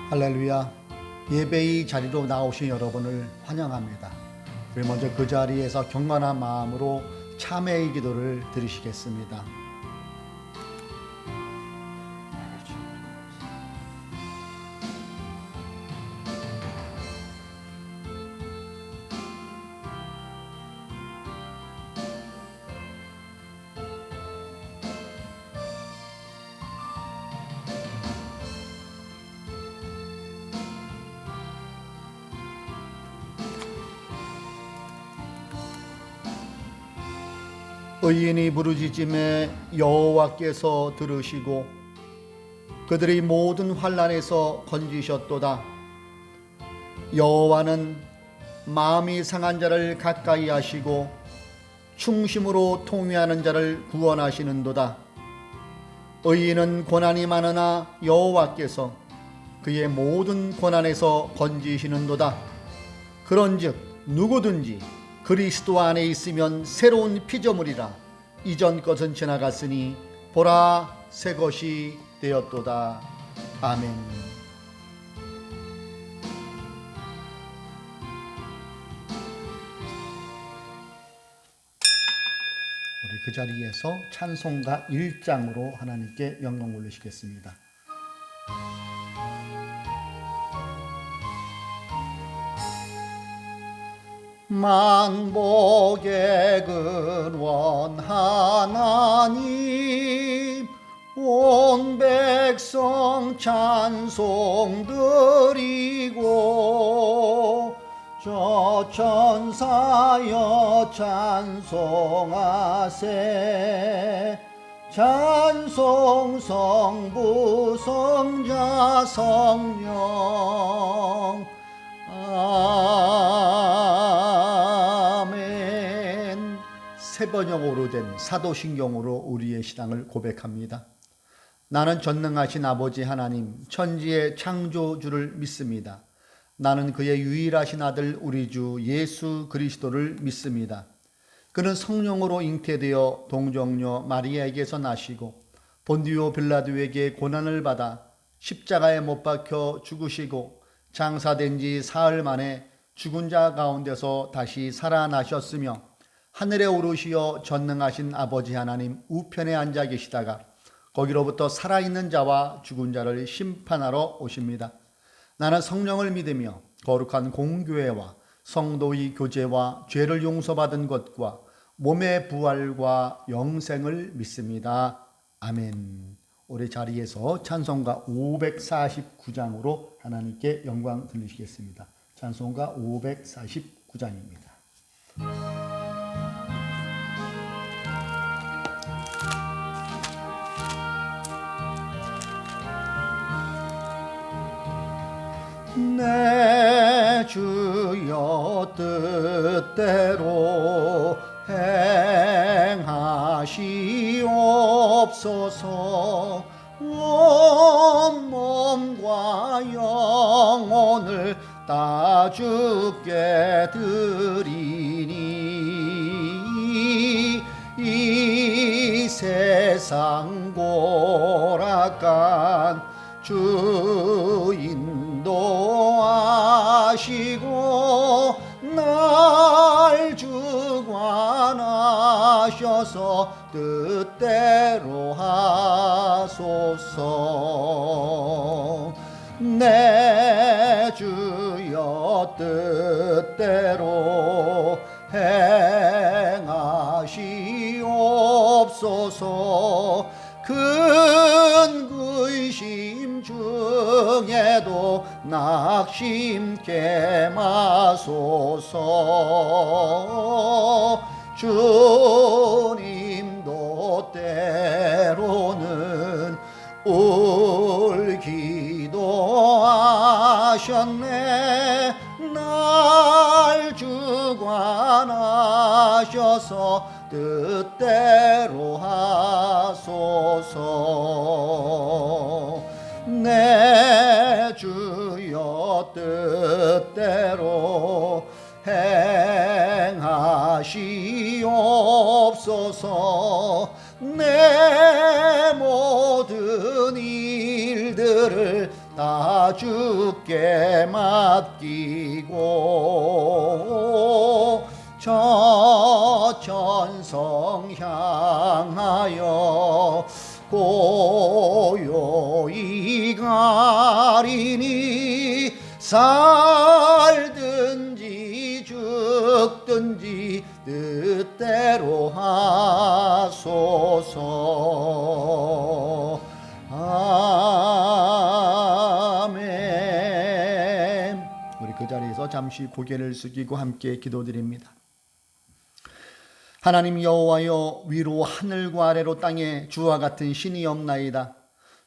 할렐루야. 예배의 자리로 나오신 여러분을 환영합니다. 우리 먼저 그 자리에서 경건한 마음으로 참회의 기도를 드리시겠습니다. 의인이 부르짖음에 여호와께서 들으시고 그들의 모든 환난에서 건지셨도다. 여호와는 마음이 상한 자를 가까이 하시고 충심으로 통회하는 자를 구원하시는도다. 의인은 고난이 많으나 여호와께서 그의 모든 고난에서 건지시는도다. 그런즉 누구든지 그리스도 안에 있으면 새로운 피조물이라. 이전 것은 지나갔으니 보라 새 것이 되었도다. 아멘. 우리 그 자리에서 찬송가 1장으로 하나님께 명령 올리시겠습니다. 만복의 근원 하나님 온 백성 찬송 드리고 저 천사여 찬송하세. 찬송 성부 성자 성령 아멘. 세 번역으로 된 사도신경으로 우리의 신앙을 고백합니다. 나는 전능하신 아버지 하나님 천지의 창조주를 믿습니다. 나는 그의 유일하신 아들 우리 주 예수 그리스도를 믿습니다. 그는 성령으로 잉태되어 동정녀 마리아에게서 나시고 본디오 빌라도에게 고난을 받아 십자가에 못 박혀 죽으시고 장사된 지 사흘 만에 죽은 자 가운데서 다시 살아나셨으며 하늘에 오르시어 전능하신 아버지 하나님 우편에 앉아 계시다가 거기로부터 살아있는 자와 죽은 자를 심판하러 오십니다. 나는 성령을 믿으며 거룩한 공교회와 성도의 교제와 죄를 용서받은 것과 몸의 부활과 영생을 믿습니다. 아멘. 우리 자리에서 찬송가 549장으로 하나님께 영광 돌리시겠습니다. 찬송가 549장입니다. 내 주여 뜻대로 행하시옵소서. 온 몸과 영혼을 다 주께 드리니 이 세상 고락한 주 인도하시고 날 주관하셔서 뜻대로 하소서. 내 주여 뜻대로 행하시옵소서. 큰 근심 중에도 낙심케 마소서. 주님도 때로는 울기도 하셨네. 날 주관하셔서 뜻대로 하소서. 내 주여 뜻대로 행하시옵소서. 내 모든 일들을 다 주께 맡기고 저 천성 향하여 고요히 가리니 살든지 죽든지 뜻대로 하소서. 아멘. 우리 그 자리에서 잠시 고개를 숙이고 함께 기도드립니다. 하나님 여호와여, 위로 하늘과 아래로 땅에 주와 같은 신이 없나이다.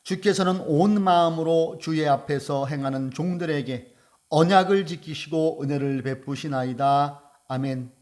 주께서는 온 마음으로 주의 앞에서 행하는 종들에게 언약을 지키시고 은혜를 베푸시나이다. 아멘.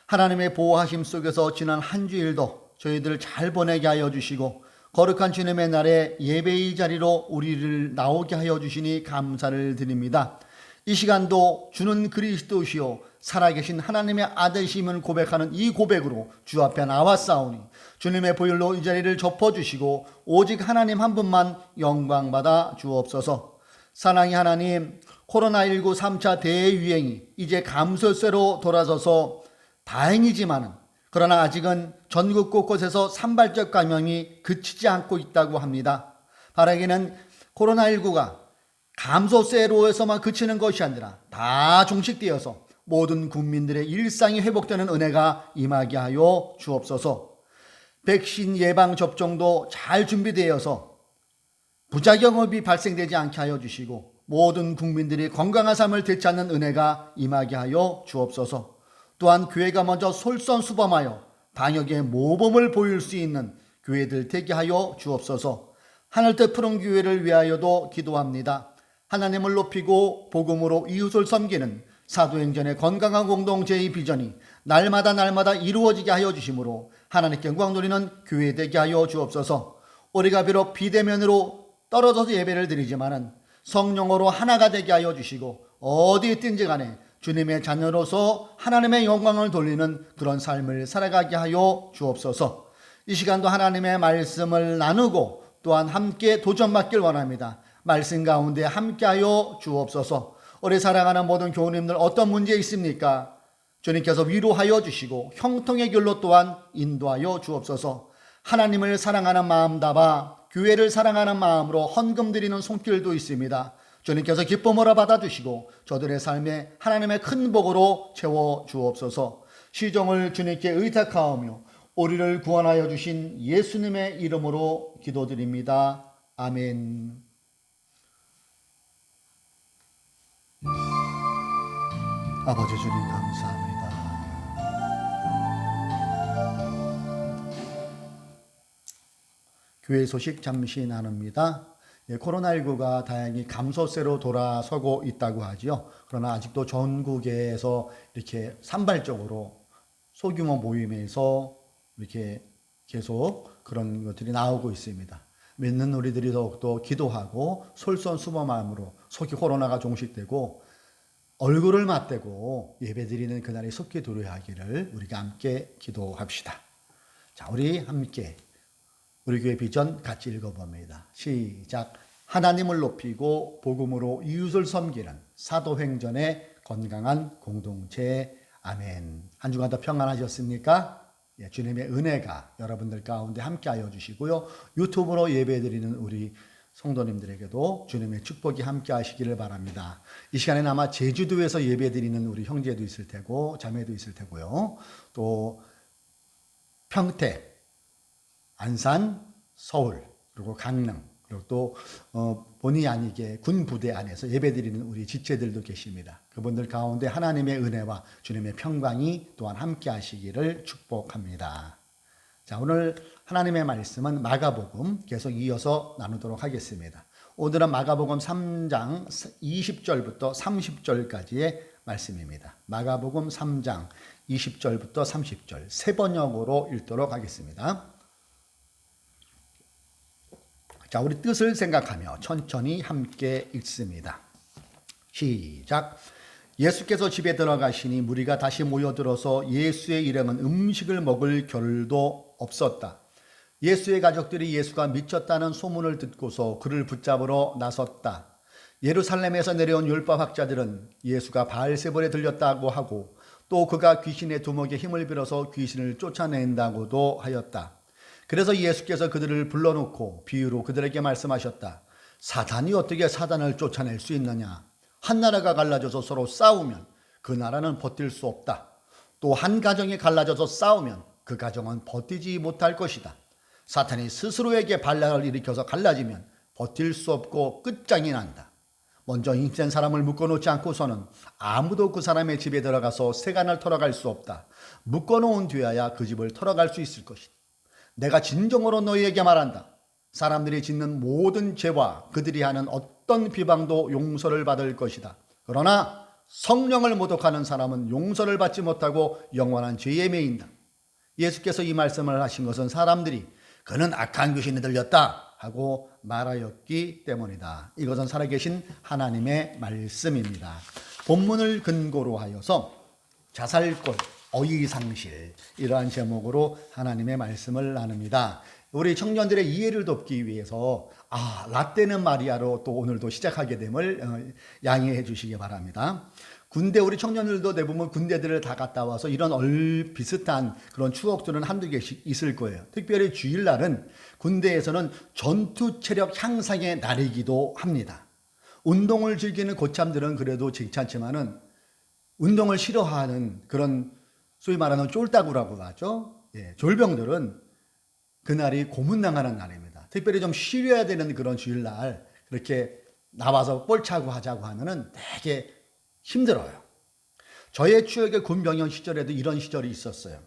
하나님의 보호하심 속에서 지난 한 주일도 저희들 잘 보내게 하여 주시고 거룩한 주님의 날에 예배의 자리로 우리를 나오게 하여 주시니 감사를 드립니다. 이 시간도 주는 그리스도시요 살아계신 하나님의 아들심을 고백하는 이 고백으로 주 앞에 나왔사오니 주님의 보혈로 이 자리를 덮어주시고 오직 하나님 한 분만 영광받아 주옵소서. 사랑의 하나님, 코로나19 3차 대유행이 이제 감소세로 돌아서서 다행이지만은 그러나 아직은 전국 곳곳에서 산발적 감염이 그치지 않고 있다고 합니다. 바라기는 코로나19가 감소세로에서만 그치는 것이 아니라 다 종식되어서 모든 국민들의 일상이 회복되는 은혜가 임하게 하여 주옵소서. 백신 예방 접종도 잘 준비되어서 부작용이 발생되지 않게 하여 주시고 모든 국민들이 건강한 삶을 되찾는 은혜가 임하게 하여 주옵소서. 또한 교회가 먼저 솔선수범하여 방역의 모범을 보일 수 있는 교회들 되게 하여 주옵소서. 하늘뜻 푸른 교회를 위하여도 기도합니다. 하나님을 높이고 복음으로 이웃을 섬기는 사도행전의 건강한 공동체의 비전이 날마다 이루어지게 하여 주심으로 하나님께 영광 돌리는 교회 되게 하여 주옵소서. 우리가 비록 비대면으로 떨어져서 예배를 드리지만은 성령으로 하나가 되게 하여 주시고 어디에 있든지 간에 주님의 자녀로서 하나님의 영광을 돌리는 그런 삶을 살아가게 하여 주옵소서. 이 시간도 하나님의 말씀을 나누고 또한 함께 도전받길 원합니다. 말씀 가운데 함께하여 주옵소서. 우리 사랑하는 모든 교우님들 어떤 문제 있습니까? 주님께서 위로하여 주시고 형통의 길로 또한 인도하여 주옵소서. 하나님을 사랑하는 마음 담아 교회를 사랑하는 마음으로 헌금 드리는 손길도 있습니다. 주님께서 기쁨으로 받아주시고 저들의 삶에 하나님의 큰 복으로 채워 주옵소서. 시종을 주님께 의탁하오며 우리를 구원하여 주신 예수님의 이름으로 기도드립니다. 아멘. 아버지 주님 감사합니다. 교회 소식 잠시 나눕니다. 코로나19가 다행히 감소세로 돌아서고 있다고 하지요. 그러나 아직도 전국에서 이렇게 산발적으로 소규모 모임에서 이렇게 계속 그런 것들이 나오고 있습니다. 믿는 우리들이 더욱더 기도하고 솔선수범함으로 속히 코로나가 종식되고 얼굴을 맞대고 예배드리는 그날이 속히 도래하기를 우리가 함께 기도합시다. 자, 우리 함께 우리 교회 비전 같이 읽어봅니다. 시작. 하나님을 높이고 복음으로 이웃을 섬기는 사도행전의 건강한 공동체. 아멘. 한 주간 더 평안하셨습니까? 예, 주님의 은혜가 여러분들 가운데 함께하여 주시고요. 유튜브로 예배드리는 우리 성도님들에게도 주님의 축복이 함께하시기를 바랍니다. 이 시간에는 아마 제주도에서 예배드리는 우리 형제도 있을 테고 자매도 있을 테고요. 또 평택, 안산, 서울, 그리고 강릉, 그리고 또 본의 아니게 군 부대 안에서 예배드리는 우리 지체들도 계십니다. 그분들 가운데 하나님의 은혜와 주님의 평강이 또한 함께 하시기를 축복합니다. 자, 오늘 하나님의 말씀은 마가복음 계속 이어서 나누도록 하겠습니다. 오늘은 마가복음 3장 20절부터 30절까지의 말씀입니다. 마가복음 3장 20절부터 30절 세 번역으로 읽도록 하겠습니다. 자, 우리 뜻을 생각하며 천천히 함께 읽습니다. 시작. 예수께서 집에 들어가시니 무리가 다시 모여들어서 예수의 일행은 음식을 먹을 겨를도 없었다. 예수의 가족들이 예수가 미쳤다는 소문을 듣고서 그를 붙잡으러 나섰다. 예루살렘에서 내려온 율법학자들은 예수가 바알세불에 들렸다고 하고 또 그가 귀신의 두목의 힘을 빌어서 귀신을 쫓아낸다고도 하였다. 그래서 예수께서 그들을 불러놓고 비유로 그들에게 말씀하셨다. 사탄이 어떻게 사단을 쫓아낼 수 있느냐? 한 나라가 갈라져서 서로 싸우면 그 나라는 버틸 수 없다. 또 한 가정이 갈라져서 싸우면 그 가정은 버티지 못할 것이다. 사탄이 스스로에게 반란을 일으켜서 갈라지면 버틸 수 없고 끝장이 난다. 먼저 인센 사람을 묶어놓지 않고서는 아무도 그 사람의 집에 들어가서 세간을 털어갈 수 없다. 묶어놓은 뒤에야 그 집을 털어갈 수 있을 것이다. 내가 진정으로 너희에게 말한다. 사람들이 짓는 모든 죄와 그들이 하는 어떤 비방도 용서를 받을 것이다. 그러나 성령을 모독하는 사람은 용서를 받지 못하고 영원한 죄에 매인다. 예수께서 이 말씀을 하신 것은 사람들이 그는 악한 귀신이 들렸다 하고 말하였기 때문이다. 이것은 살아계신 하나님의 말씀입니다. 본문을 근거로 하여서 자살골, 어이상실 이러한 제목으로 하나님의 말씀을 나눕니다. 우리 청년들의 이해를 돕기 위해서 라떼는 마리아로 또 오늘도 시작하게 됨을 양해해 주시기 바랍니다. 군대 우리 청년들도 대부분 군대들을 다 갔다 와서 이런 비슷한 그런 추억들은 한두 개씩 있을 거예요. 특별히 주일날은 군대에서는 전투 체력 향상의 날이기도 합니다. 운동을 즐기는 고참들은 그래도 괜찮지만은 운동을 싫어하는 그런 소위 말하는 쫄따구라고 하죠. 졸병들은 그날이 고문당하는 날입니다. 특별히 좀 쉬려야 되는 그런 주일날 그렇게 나와서 볼 차고 하자고 하면은 되게 힘들어요. 저의 추억의 군병영 시절에도 이런 시절이 있었어요.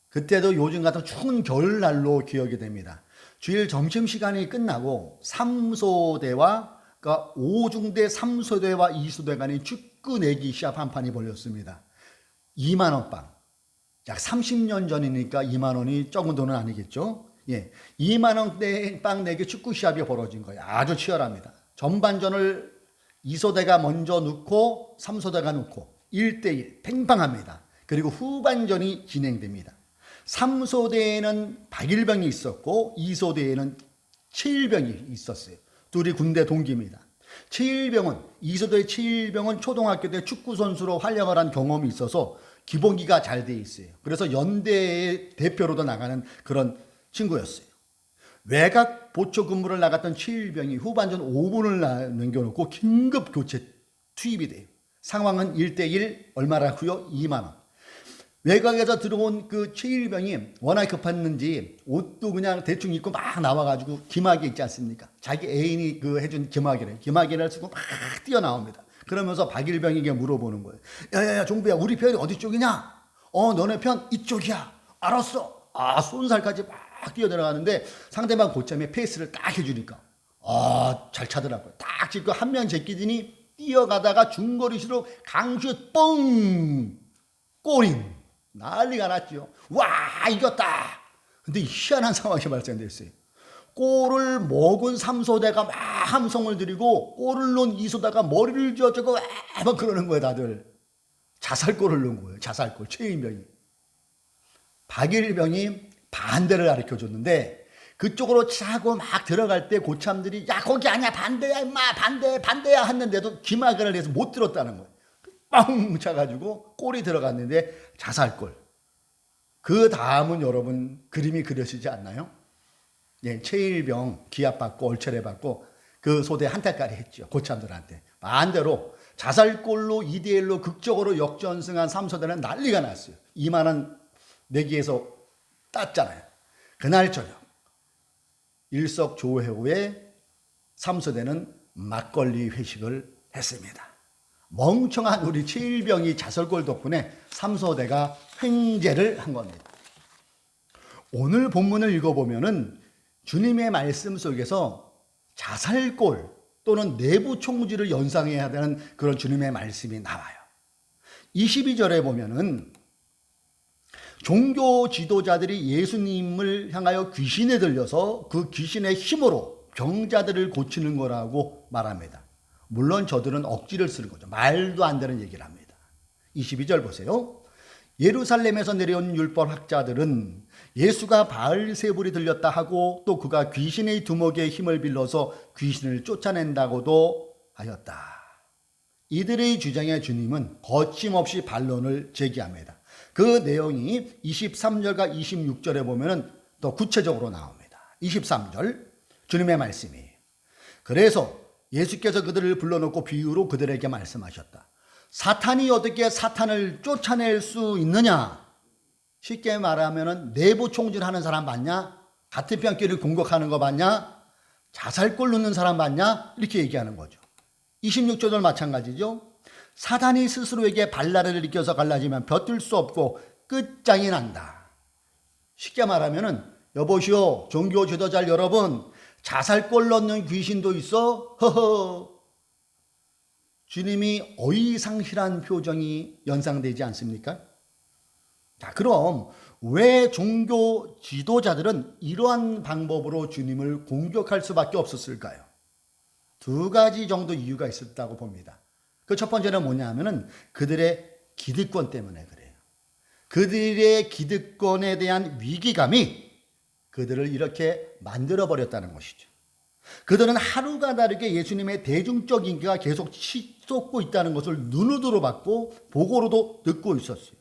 그때도 요즘 같은 추운 겨울날로 기억이 됩니다. 주일 점심시간이 끝나고 3소대와 그러니까 5중대 3소대와 2소대 간의 축구 내기 시합 한 판이 벌렸습니다. 2만 원 빵. 약 30년 전이니까 2만 원이 적은 돈은 아니겠죠. 2만 원대 빵 내기 축구 시합이 벌어진 거예요. 아주 치열합니다. 전반전을 2소대가 먼저 넣고 3소대가 넣고 1대1 팽팽합니다. 그리고 후반전이 진행됩니다. 3소대에는 박일병이 있었고 2소대에는 최일병이 있었어요. 둘이 군대 동기입니다. 2소대 최일병은 초등학교 때 축구선수로 활약을 한 경험이 있어서 기본기가 잘 돼 있어요. 그래서 연대의 대표로도 나가는 그런 친구였어요. 외곽 보초 근무를 나갔던 최일병이 후반전 5분을 남겨놓고 긴급 교체 투입이 돼요. 상황은 1대1 얼마라고요? 2만 원. 외곽에서 들어온 그 최일병이 워낙 급했는지 옷도 그냥 대충 입고 막 나와가지고 기마개 있지 않습니까? 자기 애인이 해준 기마개를 쓰고 막 뛰어나옵니다. 그러면서 박일병에게 물어보는 거예요. 야야야 종부야, 우리 편이 어디 쪽이냐? 너네 편 이쪽이야. 알았어. 쏜살까지 막 뛰어들어가는데 상대방 고참에 페이스를 딱 해주니까 잘 차더라고요. 딱 짚고 한 명 제끼더니 뛰어가다가 중거리수로 강수에 뻥! 골인! 난리가 났죠. 와, 이겼다! 근데 희한한 상황이 발생됐어요. 골을 먹은 3소대가 막 함성을 들이고 골을 넣은 2소대가 머리를 쥐어주고 막 그러는 거예요, 다들. 자살골을 넣은 거예요, 자살골. 최일병이. 박일병이 반대를 가르쳐 줬는데 그쪽으로 차고 막 들어갈 때 고참들이 야, 거기 아니야, 반대야 임마, 반대야 했는데도 기마개를 해서 못 들었다는 거예요. 빵 차가지고 골이 들어갔는데 자살골. 그 다음은 여러분 그림이 그려지지 않나요? 최일병 기합받고 얼차려받고 그 소대 한타까리 했죠. 고참들한테. 반대로 자살골로 2대1로 극적으로 역전승한 3소대는 난리가 났어요. 2만 원 내기에서 땄잖아요. 그날 저녁 일석조회후에 3소대는 막걸리 회식을 했습니다. 멍청한 우리 최일병이 자살골 덕분에 3소대가 횡재를 한 겁니다. 오늘 본문을 읽어보면은 주님의 말씀 속에서 자살골 또는 내부 총질을 연상해야 되는 그런 주님의 말씀이 나와요. 22절에 보면은 종교 지도자들이 예수님을 향하여 귀신에 들려서 그 귀신의 힘으로 병자들을 고치는 거라고 말합니다. 물론 저들은 억지를 쓰는 거죠. 말도 안 되는 얘기를 합니다. 22절 보세요. 예루살렘에서 내려온 율법학자들은 예수가 바알세불이 들렸다 하고 또 그가 귀신의 두목의 힘을 빌려서 귀신을 쫓아낸다고도 하였다. 이들의 주장에 주님은 거침없이 반론을 제기합니다. 그 내용이 23절과 26절에 보면 더 구체적으로 나옵니다. 23절 주님의 말씀이에요. 그래서 예수께서 그들을 불러놓고 비유로 그들에게 말씀하셨다. 사탄이 어떻게 사탄을 쫓아낼 수 있느냐? 쉽게 말하면 내부 총질하는 사람 봤냐? 같은 편끼리 공격하는 거 봤냐? 자살골 넣는 사람 봤냐? 이렇게 얘기하는 거죠. 26절도 마찬가지죠. 사단이 스스로에게 발라를 일으켜서 갈라지면 벼들 수 없고 끝장이 난다. 쉽게 말하면 여보시오 종교 지도자 여러분, 자살골 넣는 귀신도 있어? 허허. 주님이 어이상실한 표정이 연상되지 않습니까? 자, 그럼 왜 종교 지도자들은 이러한 방법으로 주님을 공격할 수밖에 없었을까요? 두 가지 정도 이유가 있었다고 봅니다. 그 첫 번째는 뭐냐면은 그들의 기득권 때문에 그래요. 그들의 기득권에 대한 위기감이 그들을 이렇게 만들어버렸다는 것이죠. 그들은 하루가 다르게 예수님의 대중적 인기가 계속 치솟고 있다는 것을 눈으로 봤고 보고로도 듣고 있었어요.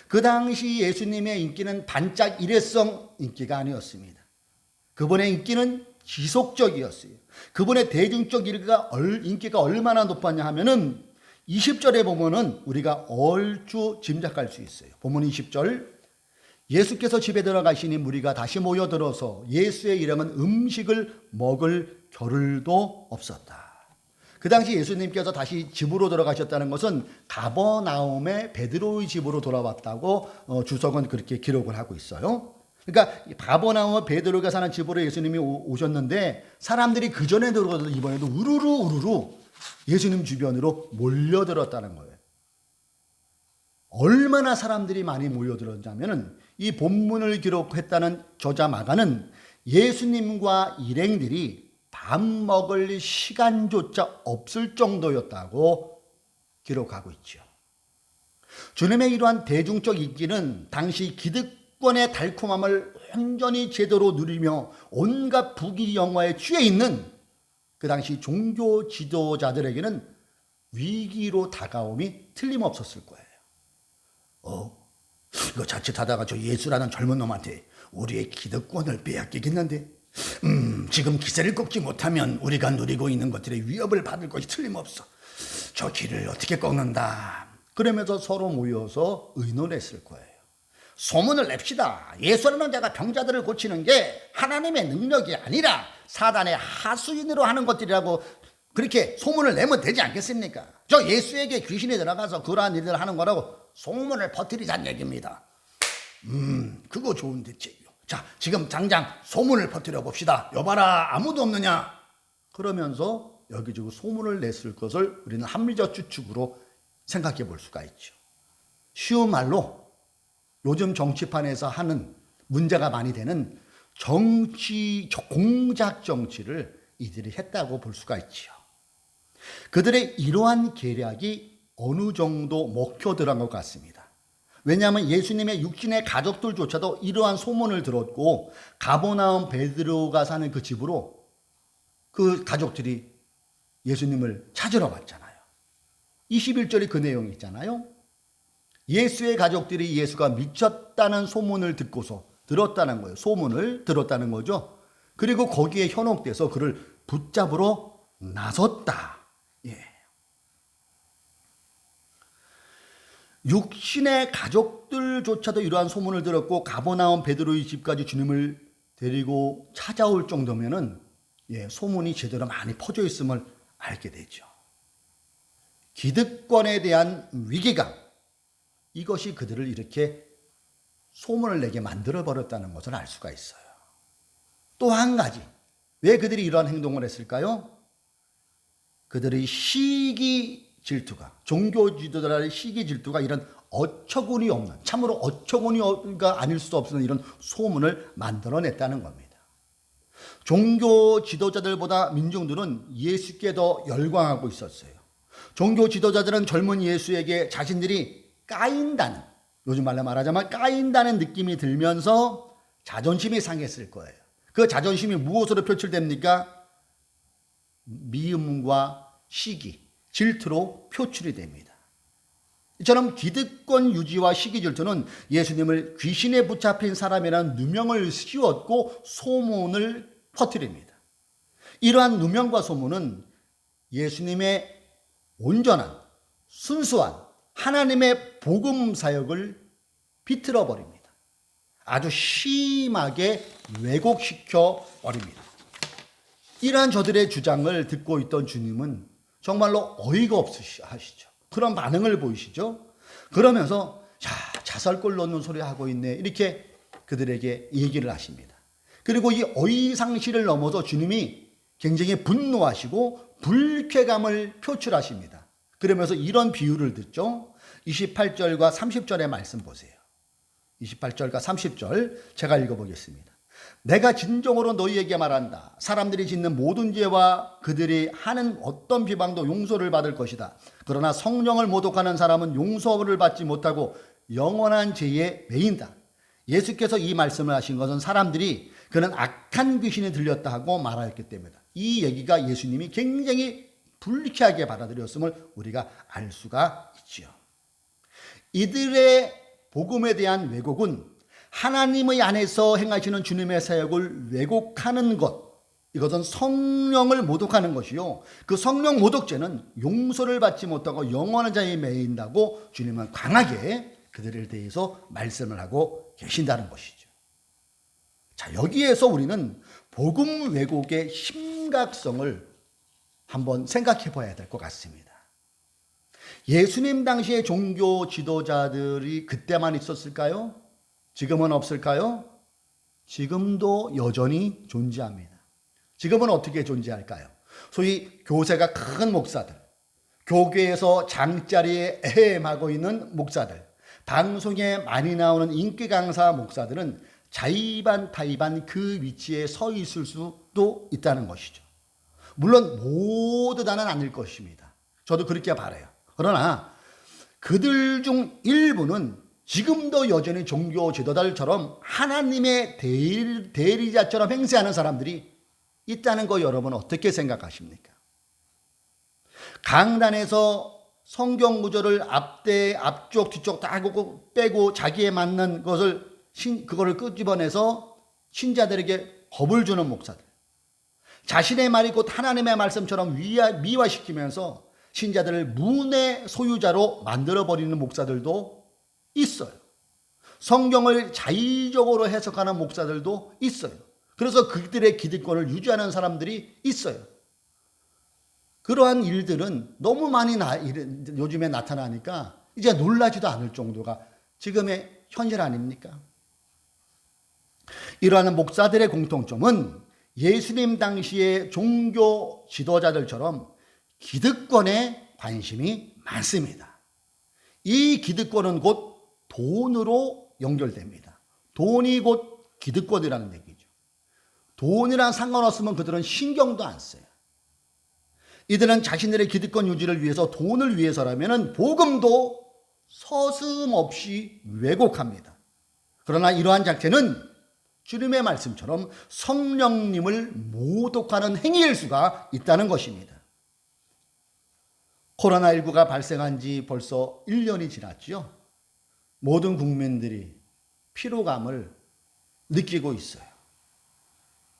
그 당시 예수님의 인기는 반짝 일회성 인기가 아니었습니다. 그분의 인기는 지속적이었어요. 그분의 대중적 인기가 얼마나 높았냐 하면은 20절에 보면은 우리가 얼추 짐작할 수 있어요. 본문 20절. 예수께서 집에 들어가시니 무리가 다시 모여들어서 예수의 이름은 음식을 먹을 겨를도 없었다. 그 당시 예수님께서 다시 집으로 들어가셨다는 것은 가버나움의 베드로의 집으로 돌아왔다고 주석은 그렇게 기록을 하고 있어요. 그러니까 가버나움 베드로가 사는 집으로 예수님이 오셨는데 사람들이 그 전에 들어가도 이번에도 우르르 예수님 주변으로 몰려들었다는 거예요. 얼마나 사람들이 많이 몰려들었냐면은 이 본문을 기록했다는 저자 마가는 예수님과 일행들이 밥 먹을 시간조차 없을 정도였다고 기록하고 있죠. 주님의 이러한 대중적 인기는 당시 기득권의 달콤함을 온전히 제대로 누리며 온갖 부귀 영화에 취해 있는 그 당시 종교 지도자들에게는 위기로 다가옴이 틀림없었을 거예요. 이거 자칫하다가 저 예수라는 젊은 놈한테 우리의 기득권을 빼앗기겠는데 지금 기세를 꺾지 못하면 우리가 누리고 있는 것들의 위협을 받을 것이 틀림없어. 저 길을 어떻게 꺾는다. 그러면서 서로 모여서 의논했을 거예요. 소문을 냅시다. 예수라는 자가 병자들을 고치는 게 하나님의 능력이 아니라 사단의 하수인으로 하는 것들이라고 그렇게 소문을 내면 되지 않겠습니까? 저 예수에게 귀신이 들어가서 그러한 일을 하는 거라고 소문을 퍼뜨리자는 얘기입니다. 그거 좋은 대책이요. 자, 지금 당장 소문을 퍼뜨려 봅시다. 여봐라, 아무도 없느냐? 그러면서 여기저기 소문을 냈을 것을 우리는 합리적 추측으로 생각해 볼 수가 있죠. 쉬운 말로 요즘 정치판에서 하는 문제가 많이 되는 공작 정치를 이들이 했다고 볼 수가 있죠. 그들의 이러한 계략이 어느 정도 먹혀들어간 것 같습니다. 왜냐하면 예수님의 육신의 가족들조차도 이러한 소문을 들었고 가버나움 베드로가 사는 그 집으로 그 가족들이 예수님을 찾으러 갔잖아요. 21절에 그 내용이 있잖아요. 예수의 가족들이 예수가 미쳤다는 소문을 듣고서 들었다는 거예요. 소문을 들었다는 거죠. 그리고 거기에 현혹돼서 그를 붙잡으러 나섰다. 예. 육신의 가족들조차도 이러한 소문을 들었고 가버나움 베드로의 집까지 주님을 데리고 찾아올 정도면은 소문이 제대로 많이 퍼져 있음을 알게 되죠. 기득권에 대한 위기감, 이것이 그들을 이렇게 소문을 내게 만들어버렸다는 것을 알 수가 있어요. 또 한 가지, 왜 그들이 이러한 행동을 했을까요? 그들의 시기 질투가, 종교 지도자의 시기 질투가 이런 어처구니 없는, 참으로 어처구니가 아닐 수도 없는 이런 소문을 만들어냈다는 겁니다. 종교 지도자들보다 민중들은 예수께 더 열광하고 있었어요. 종교 지도자들은 젊은 예수에게 자신들이 까인다는, 요즘 말로 말하자면 까인다는 느낌이 들면서 자존심이 상했을 거예요. 그 자존심이 무엇으로 표출됩니까? 미움과 시기, 질투로 표출이 됩니다. 이처럼 기득권 유지와 시기 질투는 예수님을 귀신에 붙잡힌 사람이라는 누명을 씌웠고 소문을 퍼뜨립니다. 이러한 누명과 소문은 예수님의 온전한 순수한 하나님의 복음 사역을 비틀어 버립니다. 아주 심하게 왜곡시켜 버립니다. 이러한 저들의 주장을 듣고 있던 주님은 정말로 어이가 없으시죠. 그런 반응을 보이시죠. 그러면서 자살골 넣는 소리 하고 있네, 이렇게 그들에게 얘기를 하십니다. 그리고 이 어이상실을 넘어서 주님이 굉장히 분노하시고 불쾌감을 표출하십니다. 그러면서 이런 비유를 듣죠. 28절과 30절의 말씀 보세요. 28절과 30절 제가 읽어보겠습니다. 내가 진정으로 너희에게 말한다. 사람들이 짓는 모든 죄와 그들이 하는 어떤 비방도 용서를 받을 것이다. 그러나 성령을 모독하는 사람은 용서를 받지 못하고 영원한 죄에 매인다. 예수께서 이 말씀을 하신 것은 사람들이 그는 악한 귀신이 들렸다 하고 말하였기 때문이다. 이 얘기가 예수님이 굉장히 불쾌하게 받아들였음을 우리가 알 수가 있지요. 이들의 복음에 대한 왜곡은 하나님의 안에서 행하시는 주님의 사역을 왜곡하는 것, 이것은 성령을 모독하는 것이요, 그 성령 모독죄는 용서를 받지 못하고 영원한 자에 매인다고 주님은 강하게 그들에 대해서 말씀을 하고 계신다는 것이죠. 자, 여기에서 우리는 복음 왜곡의 심각성을 한번 생각해 봐야 될 것 같습니다. 예수님 당시의 종교 지도자들이 그때만 있었을까요? 지금은 없을까요? 지금도 여전히 존재합니다. 지금은 어떻게 존재할까요? 소위 교세가 큰 목사들, 교계에서 장자리에 애헴하고 있는 목사들, 방송에 많이 나오는 인기 강사 목사들은 자의반타의반 그 위치에 서 있을 수도 있다는 것이죠. 물론 모두 다는 아닐 것입니다. 저도 그렇게 바라요. 그러나 그들 중 일부는 지금도 여전히 종교 지도자들처럼 하나님의 대리자처럼 행세하는 사람들이 있다는 거 여러분 어떻게 생각하십니까? 강단에서 성경 구절을 앞쪽 뒤쪽 다 빼고 자기에 맞는 것을 그거를 끄집어내서 신자들에게 겁을 주는 목사들, 자신의 말이 곧 하나님의 말씀처럼 미화시키면서 신자들을 문의 소유자로 만들어버리는 목사들도 있어요. 성경을 자의적으로 해석하는 목사들도 있어요. 그래서 그들의 기득권을 유지하는 사람들이 있어요. 그러한 일들은 너무 많이 요즘에 나타나니까 이제 놀라지도 않을 정도가 지금의 현실 아닙니까? 이러한 목사들의 공통점은 예수님 당시의 종교 지도자들처럼 기득권에 관심이 많습니다. 이 기득권은 곧 돈으로 연결됩니다. 돈이 곧 기득권이라는 얘기죠. 돈이랑 상관없으면 그들은 신경도 안 써요. 이들은 자신들의 기득권 유지를 위해서, 돈을 위해서라면 복음도 서슴없이 왜곡합니다. 그러나 이러한 작태는 주님의 말씀처럼 성령님을 모독하는 행위일 수가 있다는 것입니다. 코로나19가 발생한 지 벌써 1년이 지났죠. 모든 국민들이 피로감을 느끼고 있어요.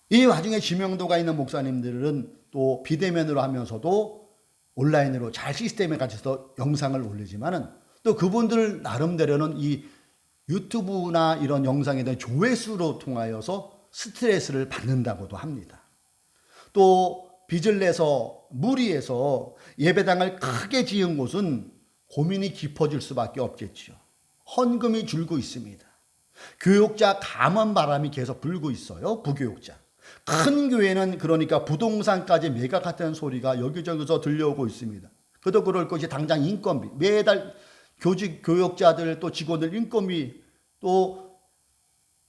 이 와중에 지명도가 있는 목사님들은 또 비대면으로 하면서도 온라인으로 잘 시스템에 갇혀서 영상을 올리지만은 또 그분들 나름대로는 이 유튜브나 이런 영상에 대한 조회수로 통하여서 스트레스를 받는다고도 합니다. 또 빚을 내서 무리해서 예배당을 크게 지은 곳은 고민이 깊어질 수밖에 없겠죠. 헌금이 줄고 있습니다. 교역자 감원 바람이 계속 불고 있어요. 부교역자. 큰 교회는 그러니까 부동산까지 매각하다는 소리가 여기저기서 들려오고 있습니다. 그도 그럴 것이 당장 인건비, 매달 교직 교역자들 또 직원들 인건비, 또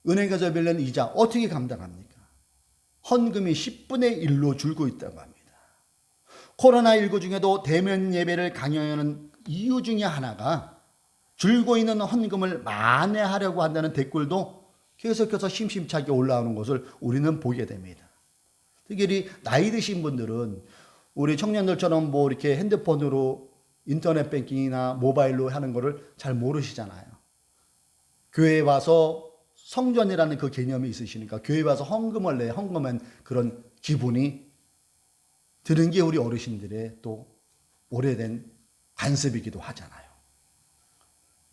은행에서 빌리는 이자 어떻게 감당합니까? 헌금이 10분의 1로 줄고 있다고 합니다. 코로나19 중에도 대면 예배를 강요하는 이유 중에 하나가 줄고 있는 헌금을 만회하려고 한다는 댓글도 계속해서 심심찮게 올라오는 것을 우리는 보게 됩니다. 특히 나이 드신 분들은 우리 청년들처럼 뭐 이렇게 핸드폰으로 인터넷 뱅킹이나 모바일로 하는 거를 잘 모르시잖아요. 교회에 와서 성전이라는 그 개념이 있으시니까 교회에 와서 헌금을 내, 헌금한 그런 기분이 드는 게 우리 어르신들의 또 오래된 관습이기도 하잖아요.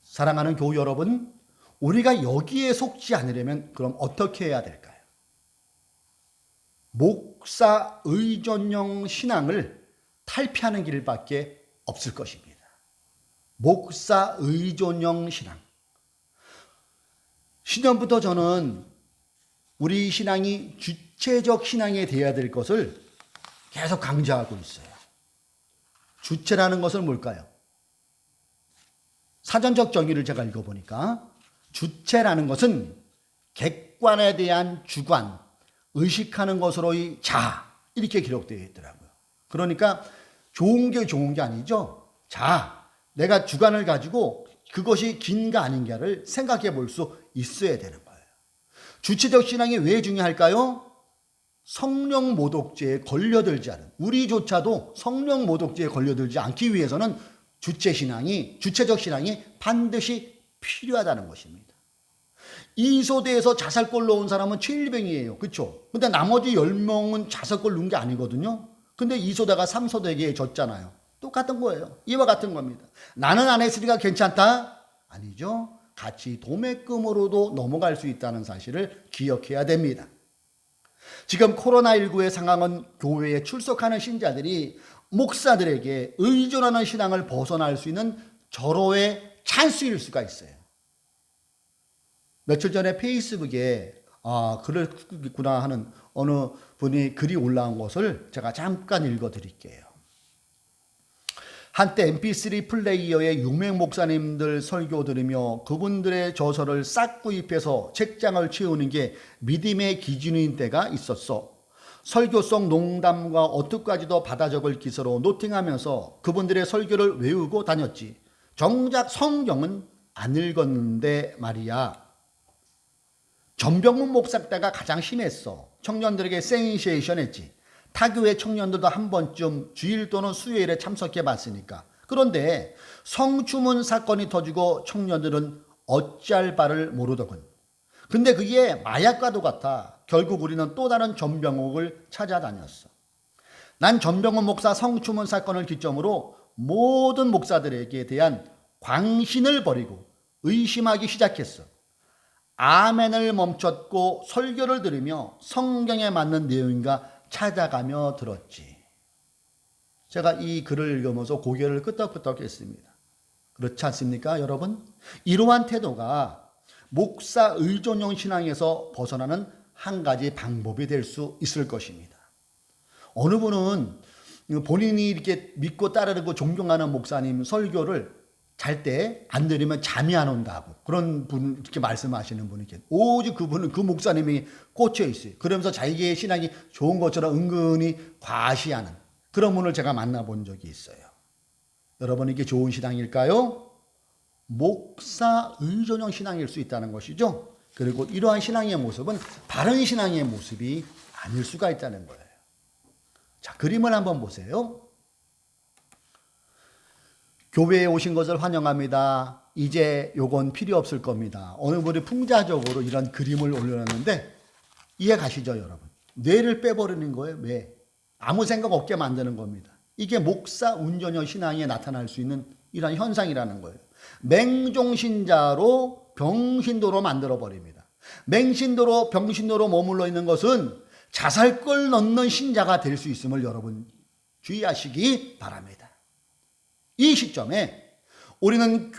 사랑하는 교우 여러분, 우리가 여기에 속지 않으려면 그럼 어떻게 해야 될까요? 목사 의존형 신앙을 탈피하는 길밖에 없을 것입니다. 목사 의존형 신앙. 신년부터 저는 우리 신앙이 주체적 신앙이 되어야 될 것을 계속 강조하고 있어요. 주체라는 것은 뭘까요? 사전적 정의를 제가 읽어보니까 주체라는 것은 객관에 대한 주관, 의식하는 것으로의 자, 이렇게 기록되어 있더라고요. 그러니까 좋은 게 아니죠. 자, 내가 주관을 가지고 그것이 긴가 아닌가를 생각해 볼 수 있어야 되는 거예요. 주체적 신앙이 왜 중요할까요? 성령 모독죄에 걸려들지 않은, 우리조차도 성령 모독죄에 걸려들지 않기 위해서는 주체적 신앙이 반드시 필요하다는 것입니다. 이소대에서 자살골 넣은 사람은 최일병이에요. 그렇죠? 근데 나머지 10명은 자살골 넣은 게 아니거든요. 근데 이소대가 삼소대에게 졌잖아요. 똑같은 거예요. 이와 같은 겁니다. 나는 안 했으니까 괜찮다? 아니죠. 같이 도매금으로도 넘어갈 수 있다는 사실을 기억해야 됩니다. 지금 코로나19의 상황은 교회에 출석하는 신자들이 목사들에게 의존하는 신앙을 벗어날 수 있는 절호의 찬스일 수가 있어요. 며칠 전에 페이스북에 그랬구나 하는 어느 분이 글이 올라온 것을 제가 잠깐 읽어드릴게요. 한때 mp3 플레이어의 유명 목사님들 설교 들으며 그분들의 저서를 싹 구입해서 책장을 채우는 게 믿음의 기준인 때가 있었어. 설교성 농담과 어투까지도 받아 적을 기서로 노팅하면서 그분들의 설교를 외우고 다녔지. 정작 성경은 안 읽었는데 말이야. 전병문 목사 때가 가장 심했어. 청년들에게 센세이션 했지. 타교회 청년들도 한 번쯤 주일 또는 수요일에 참석해 봤으니까. 그런데 성추문 사건이 터지고 청년들은 어찌할 바를 모르더군. 근데 그게 마약과도 같아. 결국 우리는 또 다른 전병옥을 찾아다녔어. 난 전병옥 목사 성추문 사건을 기점으로 모든 목사들에게 대한 광신을 버리고 의심하기 시작했어. 아멘을 멈췄고 설교를 들으며 성경에 맞는 내용인가 찾아가며 들었지. 제가 이 글을 읽으면서 고개를 끄덕끄덕 했습니다. 그렇지 않습니까, 여러분? 이러한 태도가 목사 의존형 신앙에서 벗어나는 한 가지 방법이 될 수 있을 것입니다. 어느 분은 본인이 이렇게 믿고 따르고 존경하는 목사님 설교를 잘 때 안 들으면 잠이 안 온다고 그런 분 이렇게 말씀하시는 분이 계세요. 오직 그분은 그 목사님이 꽂혀 있어요. 그러면서 자기의 신앙이 좋은 것처럼 은근히 과시하는 그런 분을 제가 만나본 적이 있어요. 여러분 이게 좋은 신앙일까요? 목사 의존형 신앙일 수 있다는 것이죠. 그리고 이러한 신앙의 모습은 바른 신앙의 모습이 아닐 수가 있다는 거예요. 자, 그림을 한번 보세요. 교회에 오신 것을 환영합니다. 이제 요건 필요 없을 겁니다. 어느 분이 풍자적으로 이런 그림을 올려놨는데 이해 가시죠, 여러분? 뇌를 빼버리는 거예요. 왜? 아무 생각 없게 만드는 겁니다. 이게 목사 운전형 신앙에 나타날 수 있는 이런 현상이라는 거예요. 맹종신자로 병신도로 만들어버립니다. 맹신도로 병신도로 머물러 있는 것은 자살골 넣는 신자가 될 수 있음을 여러분 주의하시기 바랍니다. 이 시점에 우리는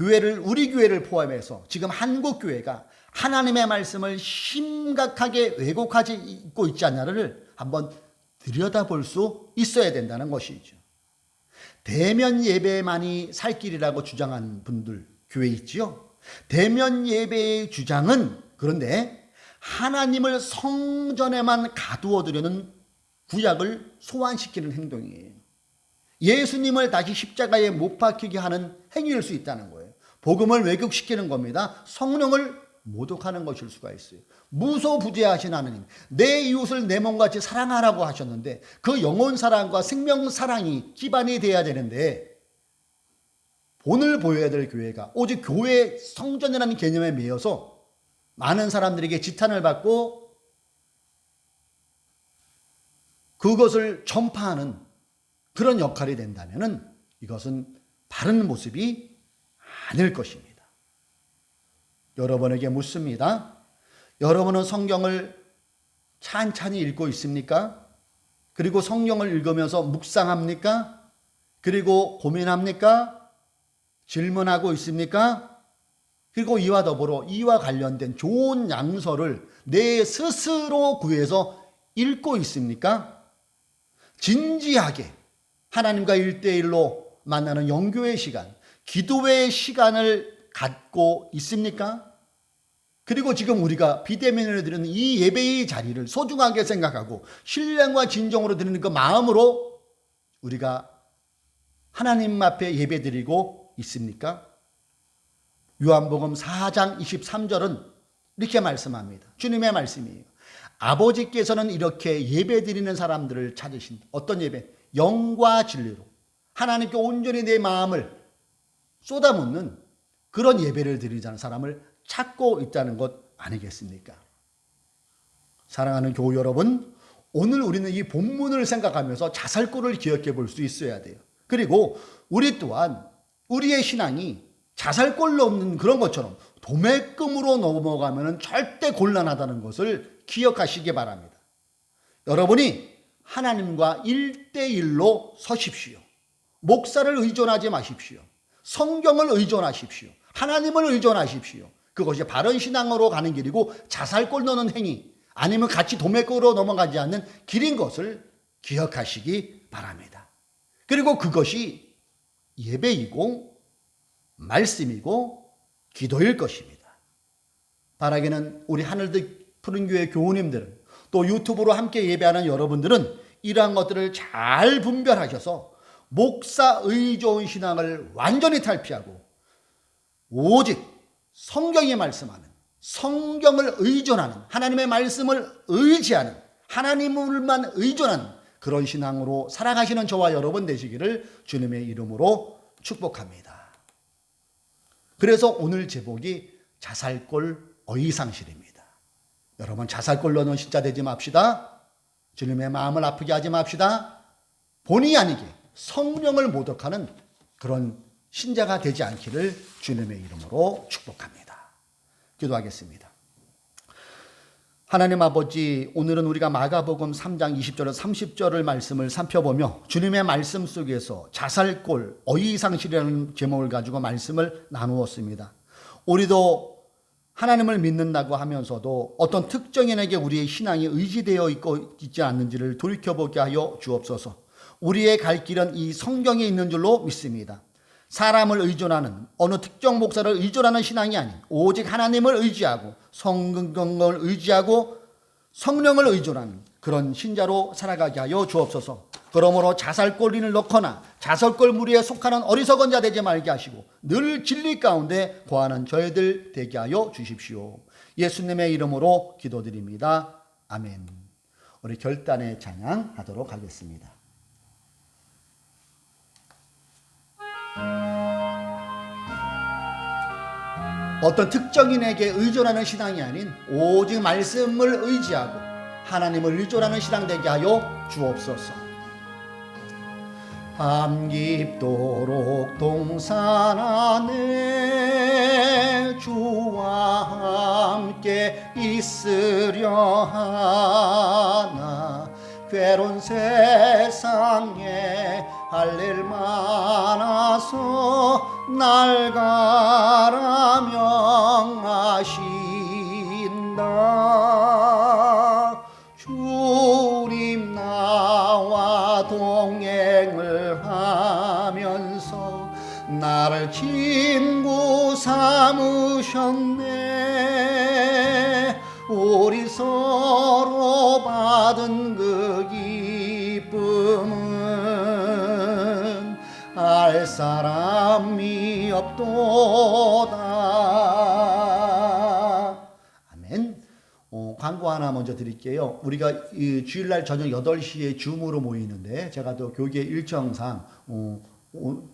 우리 교회를 포함해서 지금 한국 교회가 하나님의 말씀을 심각하게 왜곡하고 있지 않냐를 한번 들여다볼 수 있어야 된다는 것이죠. 대면 예배만이 살 길이라고 주장하는 분들 교회 있지요. 대면 예배의 주장은 그런데 하나님을 성전에만 가두어 두려는 구약을 소환시키는 행동이에요. 예수님을 다시 십자가에 못 박히게 하는 행위일 수 있다는 거예요. 복음을 왜곡시키는 겁니다. 성령을 모독하는 것일 수가 있어요. 무소부재하신 하나님, 내 이웃을 내 몸같이 사랑하라고 하셨는데 그 영혼 사랑과 생명 사랑이 기반이 돼야 되는데 본을 보여야 될 교회가 오직 교회 성전이라는 개념에 매여서 많은 사람들에게 지탄을 받고 그것을 전파하는 그런 역할이 된다면 이것은 바른 모습이 아닐 것입니다. 여러분에게 묻습니다. 여러분은 성경을 찬찬히 읽고 있습니까? 그리고 성경을 읽으면서 묵상합니까? 그리고 고민합니까? 질문하고 있습니까? 그리고 이와 더불어 이와 관련된 좋은 양서를 내 스스로 구해서 읽고 있습니까? 진지하게 하나님과 1대1로 만나는 영교의 시간, 기도의 시간을 갖고 있습니까? 그리고 지금 우리가 비대면으로 드리는 이 예배의 자리를 소중하게 생각하고 신령과 진정으로 드리는 그 마음으로 우리가 하나님 앞에 예배드리고 있습니까? 요한복음 4장 23절은 이렇게 말씀합니다. 주님의 말씀이에요. 아버지께서는 이렇게 예배드리는 사람들을 찾으신다. 어떤 예배? 영과 진리로 하나님께 온전히 내 마음을 쏟아붓는 그런 예배를 드리자는 사람을 찾고 있다는 것 아니겠습니까? 사랑하는 교우 여러분, 오늘 우리는 이 본문을 생각하면서 자살골을 기억해 볼 수 있어야 돼요. 그리고 우리 또한 우리의 신앙이 자살골로 없는 그런 것처럼 도매금으로 넘어가면 절대 곤란하다는 것을 기억하시기 바랍니다. 여러분이 하나님과 1대1로 서십시오. 목사를 의존하지 마십시오. 성경을 의존하십시오. 하나님을 의존하십시오. 그것이 바른 신앙으로 가는 길이고 자살골 넣는 행위 아니면 같이 도매골로 넘어가지 않는 길인 것을 기억하시기 바랍니다. 그리고 그것이 예배이고 말씀이고 기도일 것입니다. 바라기는 우리 하늘들 푸른교회 교우님들은 또 유튜브로 함께 예배하는 여러분들은 이러한 것들을 잘 분별하셔서 목사 의존 신앙을 완전히 탈피하고 오직 성경이 말씀하는 성경을 의존하는 하나님의 말씀을 의지하는 하나님을만 의존하는 그런 신앙으로 살아가시는 저와 여러분 되시기를 주님의 이름으로 축복합니다. 그래서 오늘 제목이 자살골 어이상실입니다. 여러분 자살골 넣는 신자 되지 맙시다. 주님의 마음을 아프게 하지 맙시다. 본의 아니게 성령을 모독하는 그런 신자가 되지 않기를 주님의 이름으로 축복합니다. 기도하겠습니다. 하나님 아버지, 오늘은 우리가 마가복음 3장 20절에서 30절을 말씀을 살펴보며 주님의 말씀 속에서 자살골, 어이상실이라는 제목을 가지고 말씀을 나누었습니다. 우리도 하나님을 믿는다고 하면서도 어떤 특정인에게 우리의 신앙이 의지되어 있지 않는지를 돌이켜보게 하여 주옵소서. 우리의 갈 길은 이 성경에 있는 줄로 믿습니다. 사람을 의존하는 어느 특정 목사를 의존하는 신앙이 아닌 오직 하나님을 의지하고 성경을 의지하고 성령을 의존하는 그런 신자로 살아가게 하여 주옵소서. 그러므로 자살골인을 넣거나 자살골 무리에 속하는 어리석은 자 되지 말게 하시고 늘 진리 가운데 거하는 저희들 되게 하여 주십시오. 예수님의 이름으로 기도드립니다. 아멘. 우리 결단의 찬양하도록 하겠습니다. 어떤 특정인에게 의존하는 신앙이 아닌 오직 말씀을 의지하고 하나님을 의존하는 신앙 되게 하여 주옵소서. 밤 깊도록 동산 안에 주와 함께 있으려 하나 괴로운 세상에 할 일 많아서 날 가라 명하신다. 주님 나와 동행을 하면서 나를 친구 삼으셨네. 우리 서로 받은 그 기쁨은 알 사람이 없도다. 아멘. 광고 하나 먼저 드릴게요. 우리가 이 주일날 저녁 8시에 줌으로 모이는데 제가 또 교계 일정상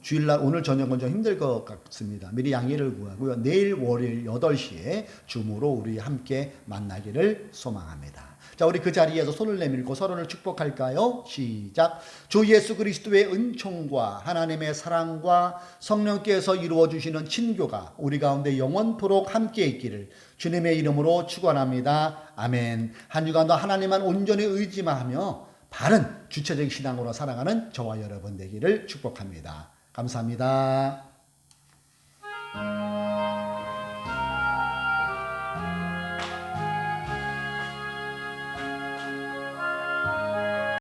주일날 오늘 저녁은 좀 힘들 것 같습니다. 미리 양해를 구하고요. 내일 월요일 8시에 줌으로 우리 함께 만나기를 소망합니다. 자, 우리 그 자리에서 손을 내밀고 서로를 축복할까요? 시작. 주 예수 그리스도의 은총과 하나님의 사랑과 성령께서 이루어 주시는 친교가 우리 가운데 영원토록 함께 있기를 주님의 이름으로 축원합니다. 아멘. 한 주간도 하나님만 온전히 의지하며 바른 주체적 신앙으로 살아가는 저와 여러분 되기를 축복합니다. 감사합니다.